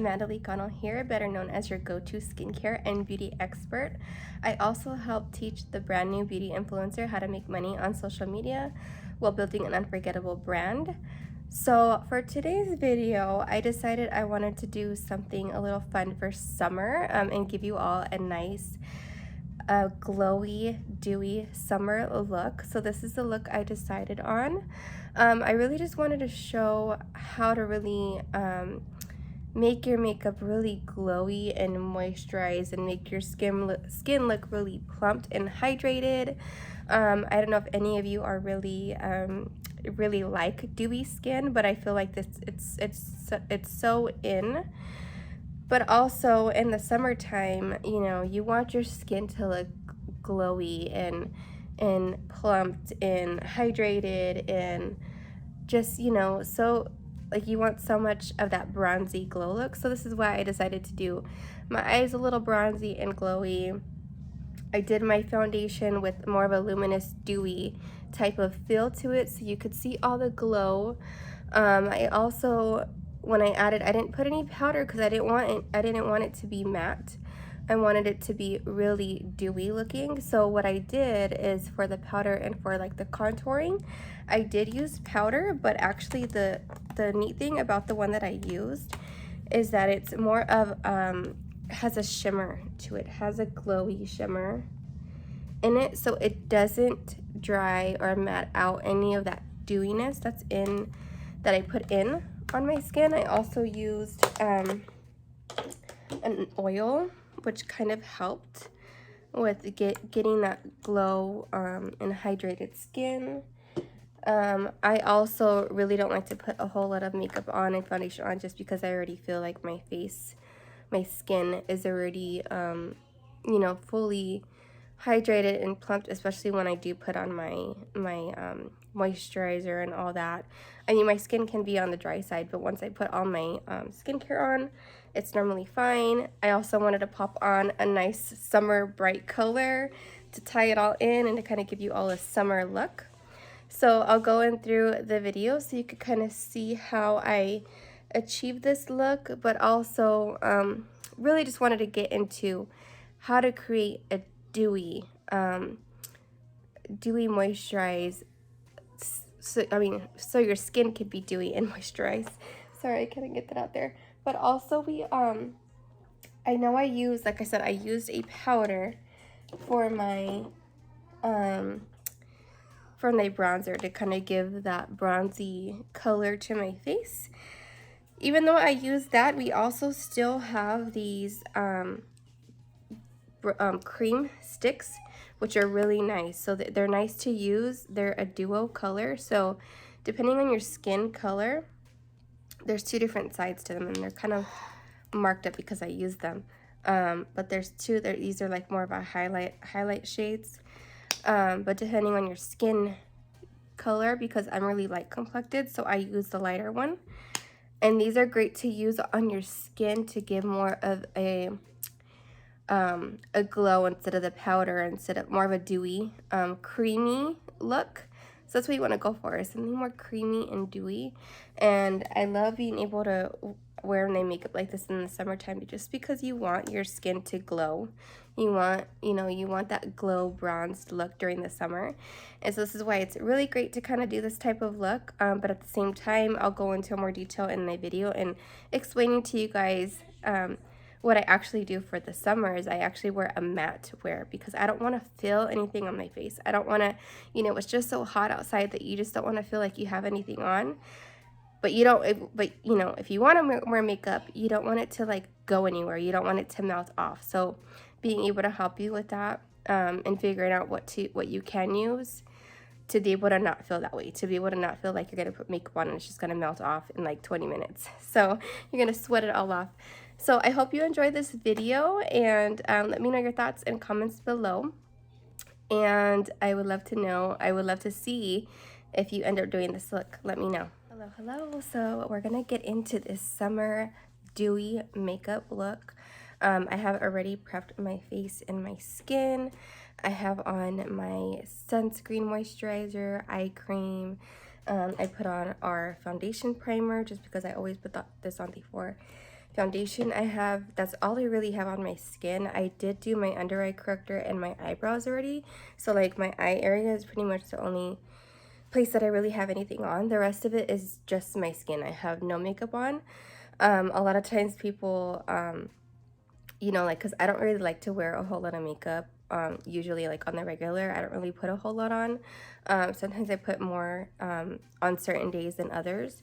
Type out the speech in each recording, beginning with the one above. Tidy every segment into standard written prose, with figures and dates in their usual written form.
Amanda Licano here, better known as your go-to skincare and beauty expert. I also help teach the brand new beauty influencer how to make money on social media while building an unforgettable brand. So for today's video, I decided I wanted to do something a little fun for summer and give you all a nice glowy, dewy summer look. So this is the look I decided on. I really just wanted to show how to really make your makeup really glowy and moisturized and make your skin look really plumped and hydrated. I don't know if any of you are really like dewy skin, but I feel like it's so in. But also in the summertime, you know, you want your skin to look glowy and plumped and hydrated and just, you know, so like you want so much of that bronzy glow look. So this is why I decided to do my eyes a little bronzy and glowy. I did my foundation with more of a luminous dewy type of feel to it so you could see all the glow. I also, when I added, I didn't put any powder because I didn't want it to be matte. I wanted it to be really dewy looking. So what I did is for the powder and for like the contouring, I did use powder, but actually the neat thing about the one that I used is that it's more of has a shimmer to it, has a glowy shimmer in it, so it doesn't dry or matte out any of that dewiness that I put in on my skin. I also used an oil, which kind of helped with getting that glow and hydrated skin. I also really don't like to put a whole lot of makeup on and foundation on just because I already feel like my skin is already, you know, fully hydrated and plumped, especially when I do put on my moisturizer and all that. I mean, my skin can be on the dry side, but once I put all my skincare on, it's normally fine. I also wanted to pop on a nice summer bright color to tie it all in and to kind of give you all a summer look. So I'll go in through the video so you could kind of see how I achieve this look, but also really just wanted to get into how to create a dewy moisturized, so your skin could be dewy and moisturized. Sorry, I couldn't get that out there. But also I know I used, like I said, I used a powder for my bronzer to kind of give that bronzy color to my face. Even though I used that, we also still have these cream sticks, which are really nice. So they're nice to use. They're a duo color. So depending on your skin color, there's two different sides to them, and they're kind of marked up because I used them. But there's two. These are like more of a highlight shades. But depending on your skin color, because I'm really light complected, so I use the lighter one. And these are great to use on your skin to give more of a glow instead of the powder, instead of more of a dewy, creamy look. So that's what you want to go for, is something more creamy and dewy. And I love being able to wear my makeup like this in the summertime, just because you want your skin to glow. You want, you know, you want that glow bronzed look during the summer. And so this is why it's really great to kind of do this type of look. But at the same time, I'll go into more detail in my video and explaining to you guys what I actually do for the summer is I actually wear a matte wear because I don't want to feel anything on my face. I don't want to, you know, it's just so hot outside that you just don't want to feel like you have anything on. But you don't, but you know, if you want to wear makeup, you don't want it to like go anywhere. You don't want it to melt off. So being able to help you with that and figuring out what you can use to be able to not feel that way, to be able to not feel like you're going to put makeup on and it's just going to melt off in like 20 minutes. So you're going to sweat it all off. So I hope you enjoyed this video, and let me know your thoughts and comments below. And I would love to know, I would love to see if you end up doing this look. Let me know. Hello. So we're going to get into this summer dewy makeup look. I have already prepped my face and my skin. I have on my sunscreen moisturizer, eye cream. I put on our foundation primer just because I always put this on before Foundation I have, that's all I really have on my skin. I did do my under eye corrector and my eyebrows already. So like my eye area is pretty much the only place that I really have anything on. The rest of it is just my skin. I have no makeup on. A lot of times people, you know, like, because I don't really like to wear a whole lot of makeup. Usually like on the regular, I don't really put a whole lot on. Sometimes I put more on certain days than others.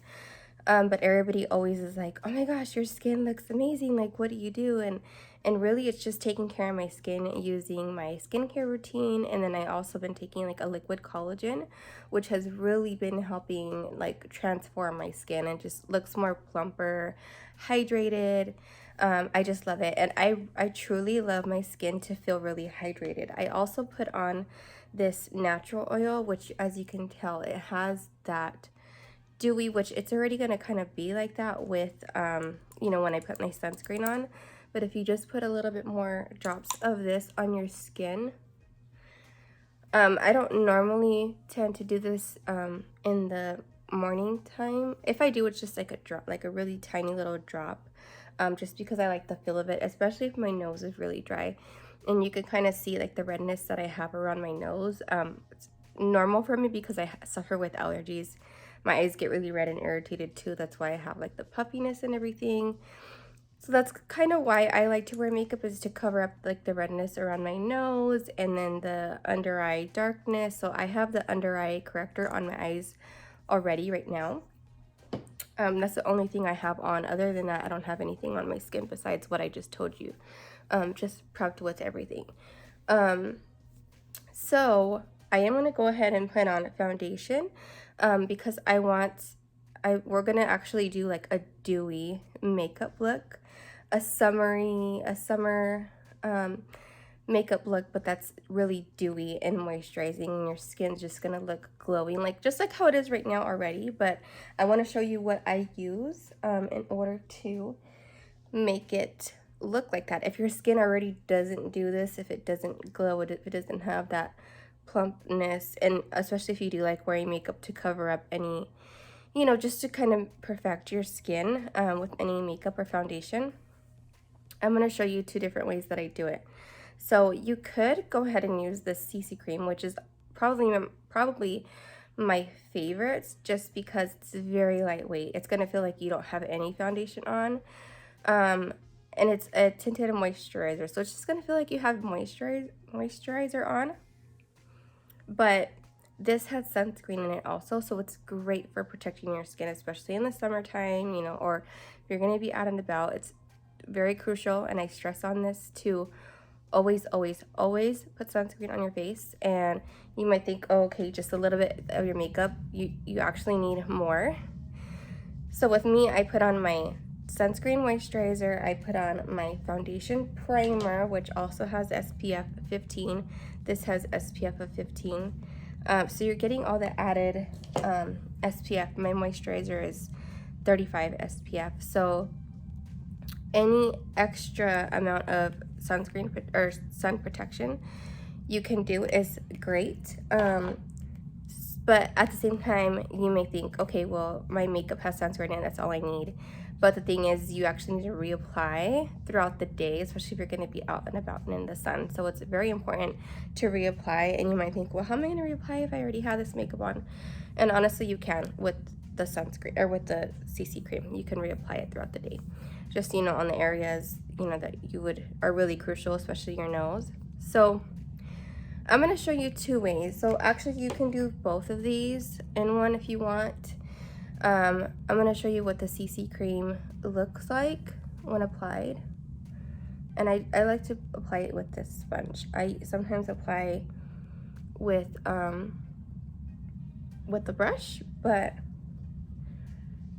But everybody always is like, oh my gosh, your skin looks amazing. Like, what do you do? And really it's just taking care of my skin using my skincare routine. And then I also been taking like a liquid collagen, which has really been helping like transform my skin and just looks more plumper, hydrated. I just love it. And I truly love my skin to feel really hydrated. I also put on this natural oil, which as you can tell, it has that dewy, which it's already going to kind of be like that with, you know, when I put my sunscreen on. But if you just put a little bit more drops of this on your skin, I don't normally tend to do this in the morning time. If I do, it's just like a drop, like a really tiny little drop, just because I like the feel of it, especially if my nose is really dry. And you can kind of see like the redness that I have around my nose. It's normal for me because I suffer with allergies. My eyes get really red and irritated too. That's why I have like the puffiness and everything. So that's kind of why I like to wear makeup, is to cover up like the redness around my nose and then the under eye darkness. So I have the under eye corrector on my eyes already right now. That's the only thing I have on. Other than that, I don't have anything on my skin besides what I just told you. Just prepped with everything. So I am going to go ahead and put on foundation because we're going to actually do like a dewy makeup look, a summer makeup look, but that's really dewy and moisturizing, and your skin's just going to look glowing, like just like how it is right now already. But I want to show you what I use in order to make it look like that. If your skin already doesn't do this, if it doesn't glow, if it doesn't have that plumpness, and especially if you do like wearing makeup to cover up any, you know, just to kind of perfect your skin with any makeup or foundation, I'm going to show you two different ways that I do it. So you could go ahead and use the CC cream, which is probably my favorites, just because it's very lightweight. It's going to feel like you don't have any foundation on. And it's a tinted moisturizer, so it's just gonna feel like you have moisturizer on. But this has sunscreen in it also, so it's great for protecting your skin, especially in the summertime, you know, or if you're gonna be out and about. It's very crucial, and I stress on this to always put sunscreen on your face. And you might think, oh, okay, just a little bit of your makeup. You actually need more. So with me, I put on my sunscreen moisturizer, I put on my foundation primer, which also has SPF 15. This has SPF of 15. So you're getting all the added SPF. My moisturizer is 35 SPF. So any extra amount of sunscreen or sun protection you can do is great. But at the same time, you may think, okay, well, my makeup has sunscreen and that's all I need. But the thing is, you actually need to reapply throughout the day, especially if you're going to be out and about and in the sun. So it's very important to reapply. And you might think, well, how am I going to reapply if I already have this makeup on? And honestly, you can with the sunscreen or with the CC cream. You can reapply it throughout the day. Just, you know, on the areas, you know, that are really crucial, especially your nose. So I'm going to show you two ways. So actually, you can do both of these in one if you want. I'm going to show you what the CC cream looks like when applied. And I like to apply it with this sponge. I sometimes apply with the brush, but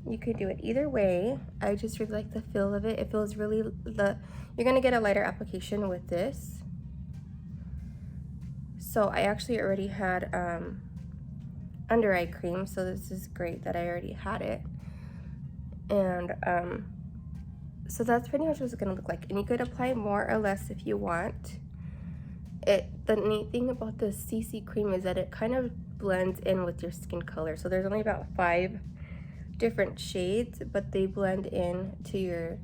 you could do it either way. I just really like the feel of it. It feels really, you're going to get a lighter application with this. So I actually already had under eye cream, so this is great that I already had it. And so that's pretty much what it's gonna look like. And you could apply more or less if you want. The neat thing about the CC cream is that it kind of blends in with your skin color. So there's only about 5 different shades, but they blend in to your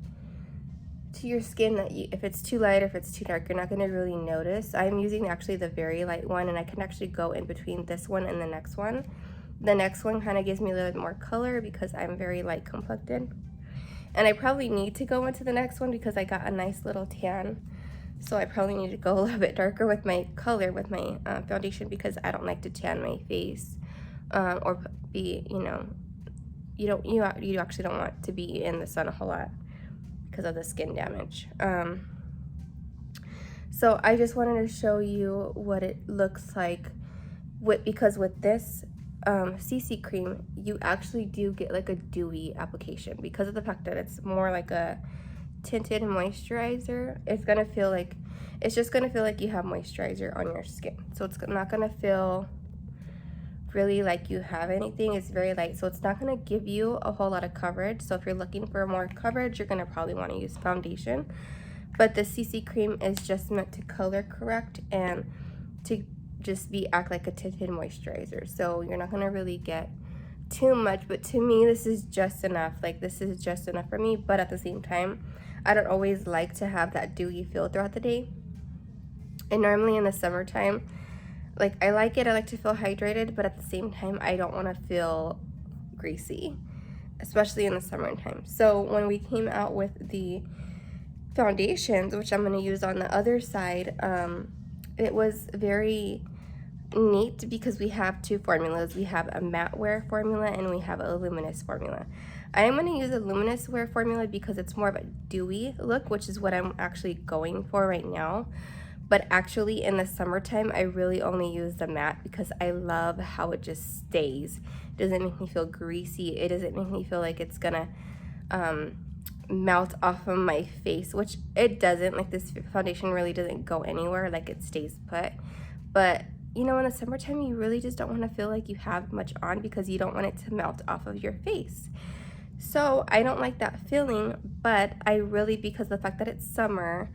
to your skin that if it's too light or if it's too dark, you're not going to really notice. I'm using actually the very light one, and I can actually go in between this one and the next one. The next one kind of gives me a little bit more color because I'm very light complected. And I probably need to go into the next one because I got a nice little tan. So I probably need to go a little bit darker with my color, with my foundation, because I don't like to tan my face or be, you know, you actually don't want to be in the sun a whole lot because of the skin damage. So I just wanted to show you what it looks like because with this CC cream, you actually do get like a dewy application because of the fact that it's more like a tinted moisturizer. It's just gonna feel like you have moisturizer on your skin. So it's not gonna feel really like you have anything. It's very light, so it's not gonna give you a whole lot of coverage. So if you're looking for more coverage, you're gonna probably want to use foundation. But the CC cream is just meant to color correct and to just act like a tinted moisturizer. So you're not gonna really get too much, but to me this is just enough. Like, this is just enough for me. But at the same time, I don't always like to have that dewy feel throughout the day. And normally in the summertime, like, I like it, I like to feel hydrated, but at the same time I don't want to feel greasy, especially in the summertime. So when we came out with the foundations, which I'm going to use on the other side, it was very neat because we have two formulas. We have a matte wear formula and we have a luminous formula. I am going to use a luminous wear formula because it's more of a dewy look, which is what I'm actually going for right now. But actually in the summertime, I really only use the matte because I love how it just stays. It doesn't make me feel greasy. It doesn't make me feel like it's gonna melt off of my face, which it doesn't. Like, this foundation really doesn't go anywhere, like it stays put. But you know, in the summertime, you really just don't want to feel like you have much on because you don't want it to melt off of your face. So I don't like that feeling, but I really, because of the fact that it's summer,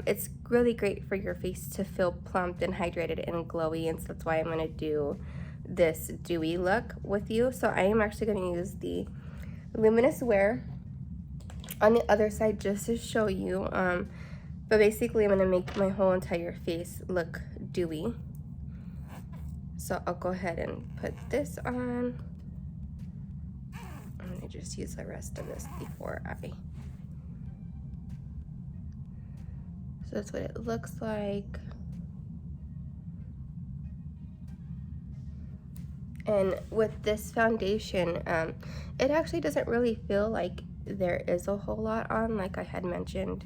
it's really great for your face to feel plumped and hydrated and glowy, and so that's why I'm going to do this dewy look with you. So I am actually going to use the luminous wear on the other side just to show you, but basically I'm going to make my whole entire face look dewy. So I'll go ahead and put this on. I'm going to just use the rest of this before I... So that's what it looks like. And with this foundation, it actually doesn't really feel like there is a whole lot on, like I had mentioned.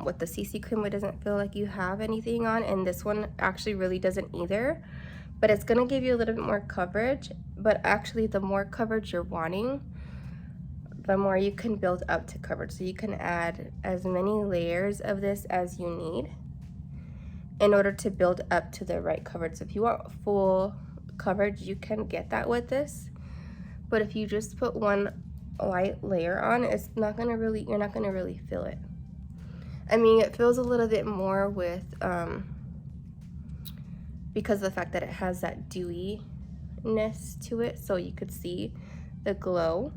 With the CC cream, it doesn't feel like you have anything on, and this one actually really doesn't either. But it's gonna give you a little bit more coverage, but actually the more coverage you're wanting, the more you can build up to coverage. So you can add as many layers of this as you need in order to build up to the right coverage. So if you want full coverage, you can get that with this. But if you just put one light layer on, it's not gonna really, you're not gonna really feel it. I mean, it feels a little bit more with, because of the fact that it has that dewiness to it, so you could see the glow.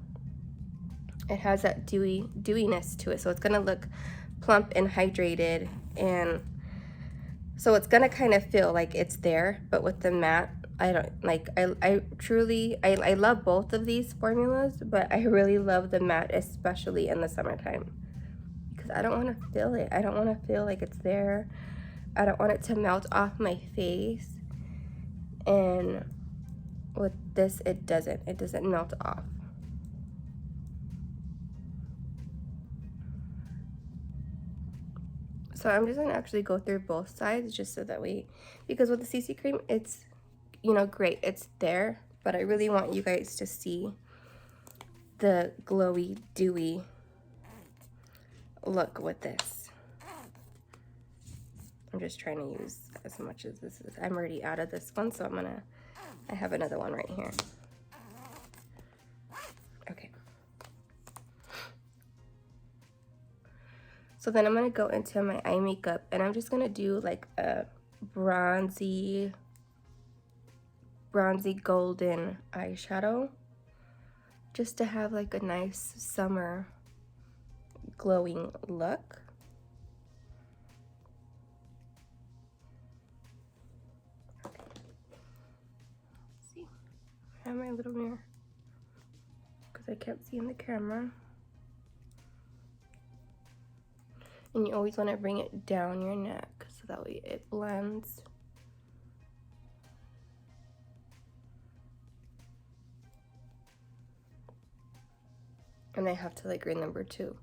It has that dewiness to it, so it's gonna look plump and hydrated, and so it's gonna kind of feel like it's there. But with the matte, I don't like, I truly love both of these formulas, but I really love the matte, especially in the summertime, because I don't want to feel it. I don't want to feel like it's there. I don't want it to melt off my face. And with this, it doesn't melt off. So I'm just gonna actually go through both sides just so that because with the CC cream, it's, you know, great, it's there, but I really want you guys to see the glowy, dewy look with this. I'm just trying to use as much as this is. I'm already out of this one, so I have another one right here. Okay. So then I'm gonna go into my eye makeup, and I'm just gonna do like a bronzy golden eyeshadow, just to have like a nice summer glowing look. Let's see, I have my little mirror because I kept seeing the camera. And you always want to bring it down your neck so that way it blends. And I have to like remember too.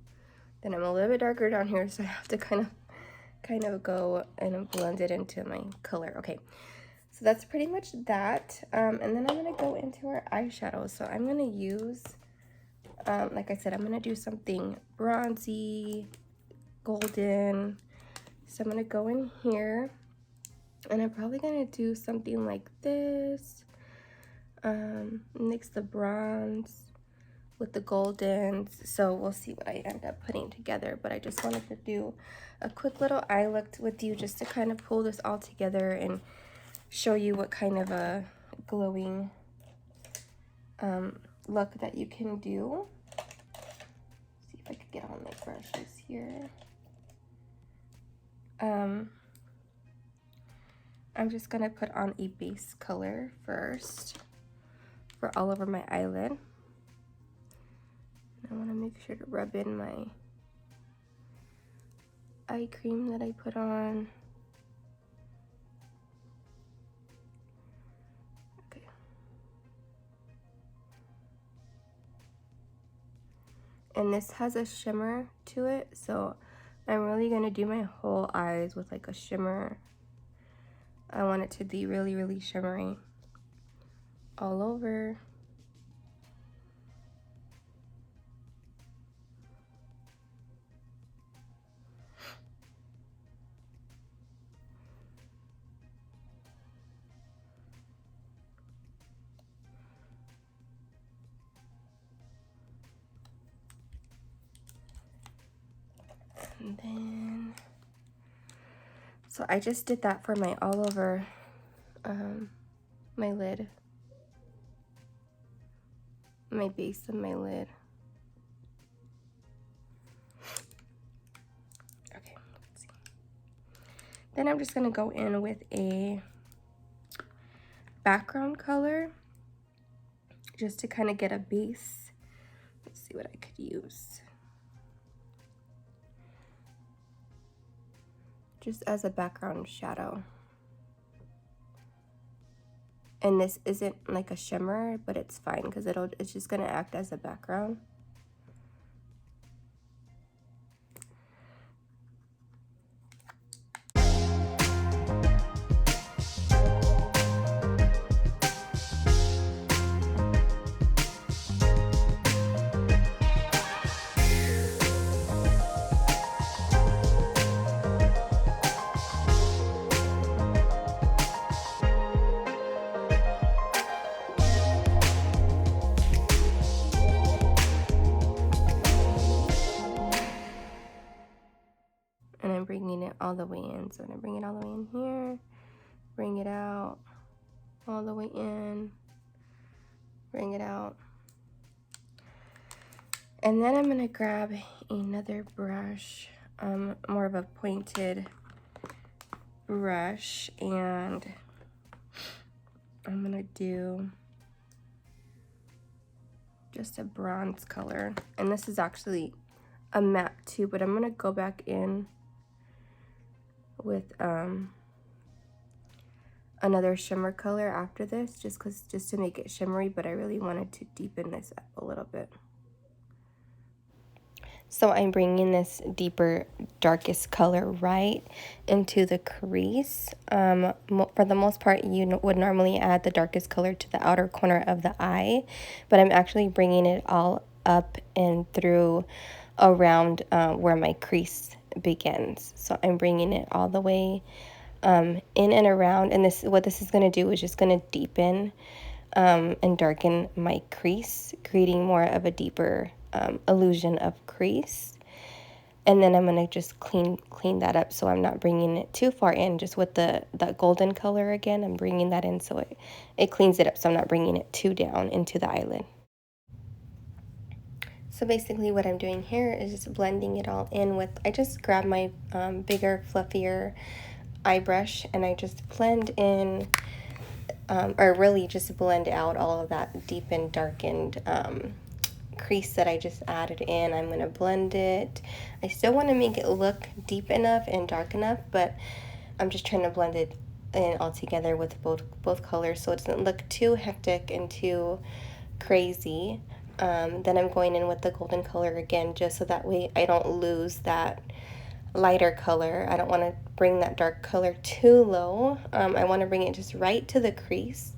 Then I'm a little bit darker down here, so I have to kind of go and blend it into my color. Okay, so that's pretty much that. And then I'm gonna go into our eyeshadow. So I'm gonna use, like I said, I'm gonna do something bronzy, golden. So I'm gonna go in here, and I'm probably gonna do something like this. Mix the bronze with the goldens, so we'll see what I end up putting together. But I just wanted to do a quick little eye look with you just to kind of pull this all together and show you what kind of a glowing look that you can do. See if I could get on my brushes here. I'm just gonna put on a base color first for all over my eyelid. I want to make sure to rub in my eye cream that I put on. Okay. And this has a shimmer to it, so I'm really going to do my whole eyes with like a shimmer. I want it to be really, really shimmery all over. And then, so I just did that for my all over my lid, my base of my lid. Okay, let's see. Then I'm just gonna go in with a background color just to kind of get a base. Let's see what I could use. Just as a background shadow. And this isn't like a shimmer, but it's fine because it's just gonna act as a background. And I'm bringing it all the way in. So I'm gonna bring it all the way in here, bring it out, all the way in, bring it out. And then I'm gonna grab another brush, more of a pointed brush, and I'm gonna do just a bronze color. And this is actually a matte too, but I'm gonna go back in with another shimmer color after this, just to make it shimmery, but I really wanted to deepen this up a little bit. So I'm bringing this deeper, darkest color right into the crease. For the most part, you would normally add the darkest color to the outer corner of the eye, but I'm actually bringing it all up and through around where my crease begins. So I'm bringing it all the way in and around, and what this is going to do is just going to deepen and darken my crease, creating more of a deeper illusion of crease. And then I'm going to just clean that up so I'm not bringing it too far in. Just with that golden color again, I'm bringing that in so it cleans it up, so I'm not bringing it too down into the eyelid. So basically what I'm doing here is just blending it all in with, I just grab my bigger, fluffier eye brush and I just blend in, or really just blend out all of that deepened, darkened crease that I just added in. I'm going to blend it. I still want to make it look deep enough and dark enough, but I'm just trying to blend it in all together with both colors so it doesn't look too hectic and too crazy. Then I'm going in with the golden color again, just so that way I don't lose that lighter color. I don't want to bring that dark color too low. I want to bring it just right to the crease.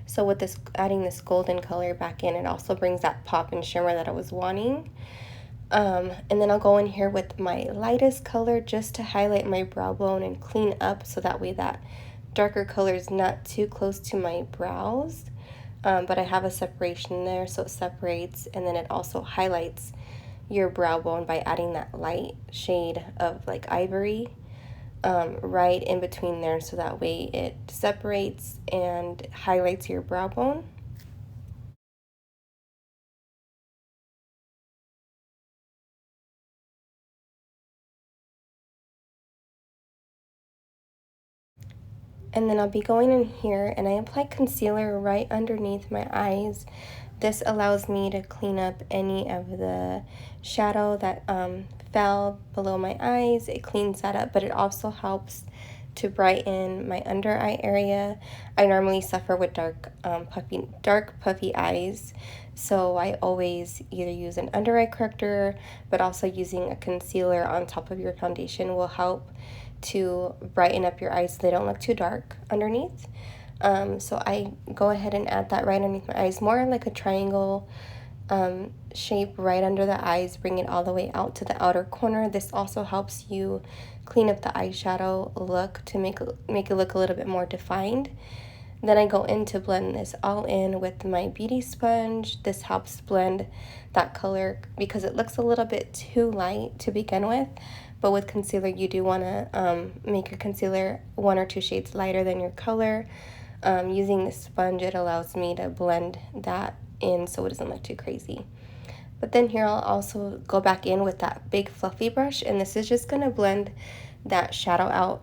So with this, adding this golden color back in, it also brings that pop and shimmer that I was wanting. And then I'll go in here with my lightest color just to highlight my brow bone and clean up so that way that darker color is not too close to my brows. But I have a separation there, so it separates, and then it also highlights your brow bone by adding that light shade of like ivory right in between there, so that way it separates and highlights your brow bone. And then I'll be going in here and I apply concealer right underneath my eyes. This allows me to clean up any of the shadow that fell below my eyes. It cleans that up, but it also helps to brighten my under eye area. I normally suffer with dark puffy eyes, so I always either use an under eye corrector, but also using a concealer on top of your foundation will help to brighten up your eyes so they don't look too dark underneath. So I go ahead and add that right underneath my eyes, more like a triangle shape right under the eyes, bring it all the way out to the outer corner. This also helps you clean up the eyeshadow look to make it look a little bit more defined. Then I go in to blend this all in with my beauty sponge. This helps blend that color because it looks a little bit too light to begin with. But with concealer, you do want to make your concealer 1 or 2 shades lighter than your color. Using the sponge, it allows me to blend that in so it doesn't look too crazy. But then here I'll also go back in with that big fluffy brush, and this is just going to blend that shadow out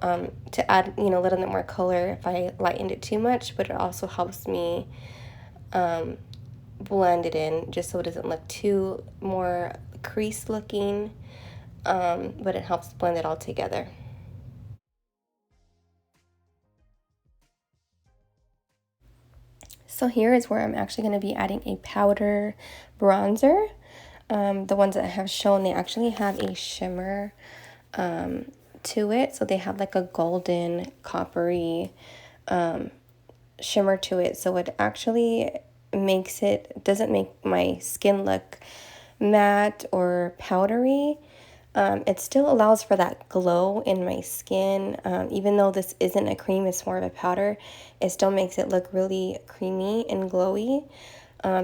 to add, a little bit more color if I lightened it too much, but it also helps me blend it in just so it doesn't look too more crease looking, but it helps blend it all together. So here is where I'm actually going to be adding a powder bronzer. The ones that I have shown, they actually have a shimmer to it. So they have like a golden coppery shimmer to it. So it actually doesn't make my skin look matte or powdery. It still allows for that glow in my skin. Even though this isn't a cream, it's more of a powder, it still makes it look really creamy and glowy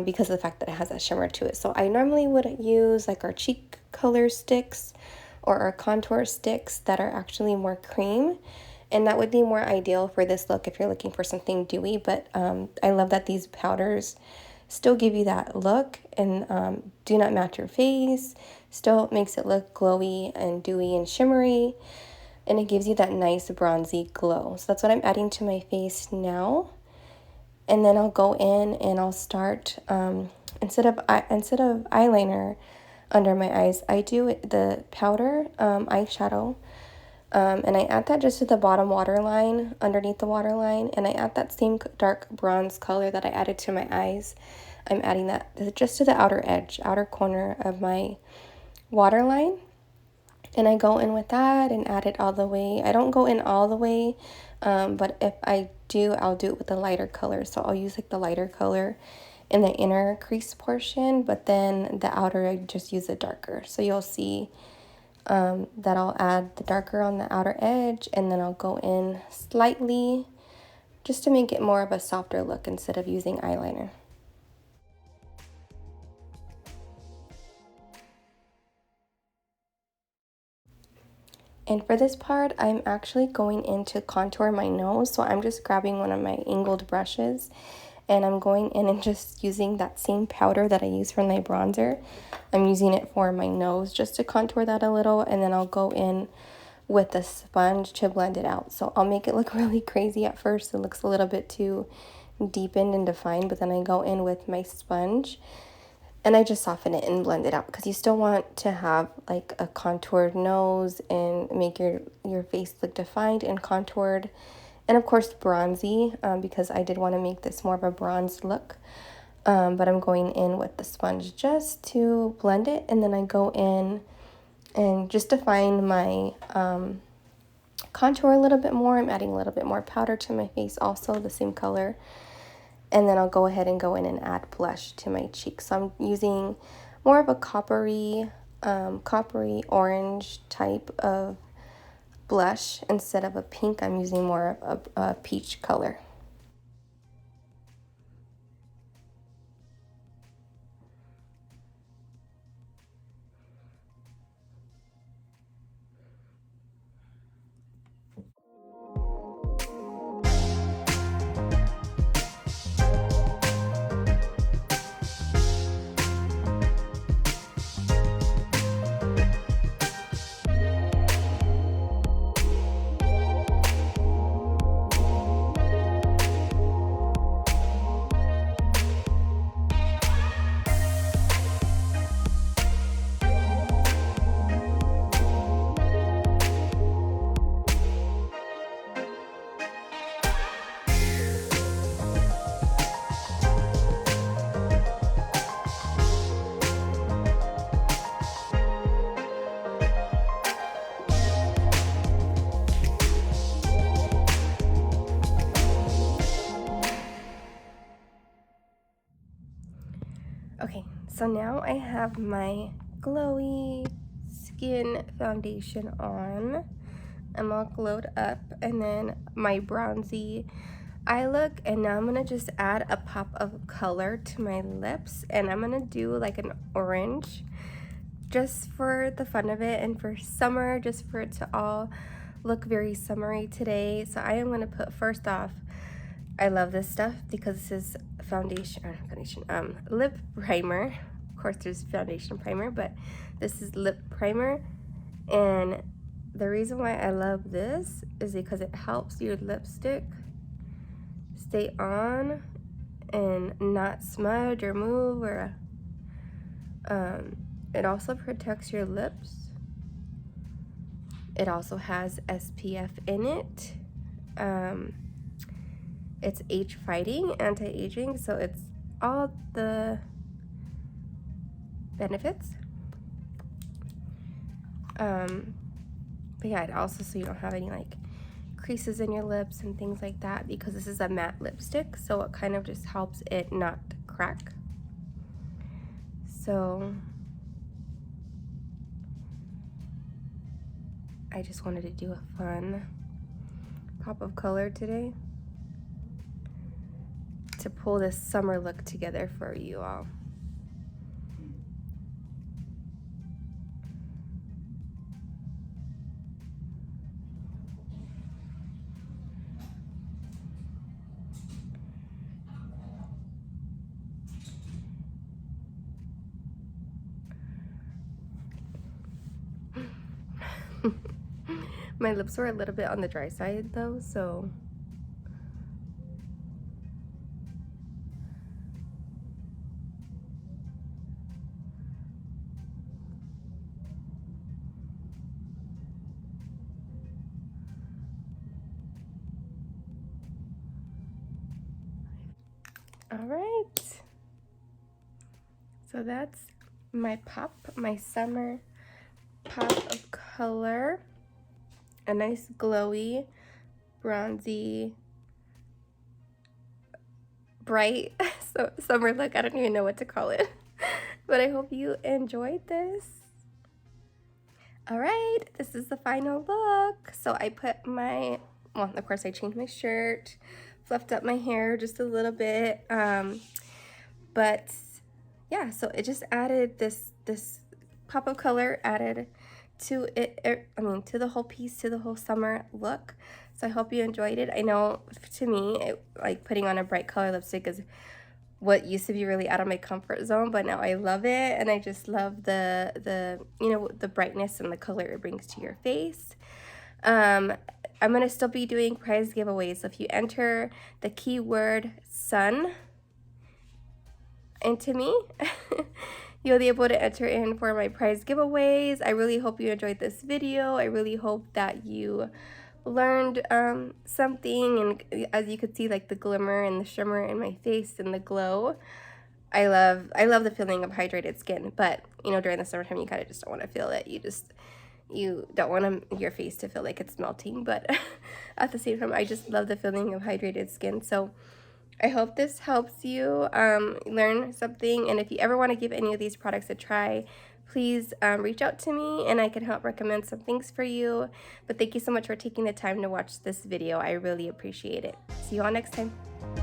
because of the fact that it has that shimmer to it. So I normally would use like our cheek color sticks or our contour sticks that are actually more cream. And that would be more ideal for this look if you're looking for something dewy. But I love that these powders still give you that look and do not match your face. Still makes it look glowy and dewy and shimmery. And it gives you that nice bronzy glow. So that's what I'm adding to my face now. And then I'll go in and I'll start, instead of eyeliner under my eyes, I do the powder eyeshadow. And I add that just to the bottom waterline, underneath the waterline, and I add that same dark bronze color that I added to my eyes. I'm adding that just to the outer edge, outer corner of my waterline. And I go in with that and add it all the way. I don't go in all the way, but if I do, I'll do it with the lighter color. So I'll use like the lighter color in the inner crease portion, but then the outer, I just use a darker. So you'll see that I'll add the darker on the outer edge, and then I'll go in slightly just to make it more of a softer look instead of using eyeliner. And for this part, I'm actually going in to contour my nose. So I'm just grabbing one of my angled brushes And I'm going in and just using that same powder that I use for my bronzer. I'm using it for my nose just to contour that a little, and then I'll go in with the sponge to blend it out. So I'll make it look really crazy at first. It looks a little bit too deepened and defined, but then I go in with my sponge and I just soften it and blend it out, because you still want to have like a contoured nose and make your face look defined and contoured. And of course bronzy, because I did want to make this more of a bronzed look. But I'm going in with the sponge just to blend it, and then I go in and just define my contour a little bit more. I'm adding a little bit more powder to my face, also the same color. And then I'll go ahead and go in and add blush to my cheeks. So I'm using more of a coppery orange type of blush instead of a pink. I'm using more of a peach color. Okay, so now I have my glowy skin foundation on. I'm all glowed up, and then my bronzy eye look, and now I'm gonna just add a pop of color to my lips, and I'm gonna do like an orange just for the fun of it and for summer, just for it to all look very summery today. So I am gonna put, first off, I love this stuff because this is lip primer. Of course there's foundation primer, but this is lip primer. And the reason why I love this is because it helps your lipstick stay on and not smudge or move, or it also protects your lips. It also has SPF in it. It's age fighting, anti-aging, so it's all the benefits. But yeah, it also, so you don't have any like creases in your lips and things like that, because this is a matte lipstick, so it kind of just helps it not crack. So I just wanted to do a fun pop of color today to pull this summer look together for you all. My lips were a little bit on the dry side though, so all right. So that's my pop, my summer pop of color. A nice glowy, bronzy, bright so summer look. I don't even know what to call it. But I hope you enjoyed this. All right, this is the final look. So I put my, well, of course I changed my shirt, fluffed up my hair just a little bit. But yeah, so it just added this pop of color added to to the whole piece, to the whole summer look. So I hope you enjoyed it. I know to me, like putting on a bright color lipstick is what used to be really out of my comfort zone, but now I love it, and I just love the brightness and the color it brings to your face. I'm gonna still be doing prize giveaways. So if you enter the keyword sun into me, you'll be able to enter in for my prize giveaways. I really hope you enjoyed this video. I really hope that you learned something, and as you could see, like the glimmer and the shimmer in my face and the glow. I love the feeling of hydrated skin, but you know, during the summertime you kind of just don't want to feel it. You don't want your face to feel like it's melting, but at the same time I just love the feeling of hydrated skin. So I hope this helps you learn something, and if you ever want to give any of these products a try, please reach out to me and I can help recommend some things for you. But thank you so much for taking the time to watch this video. I really appreciate it. See you all next time.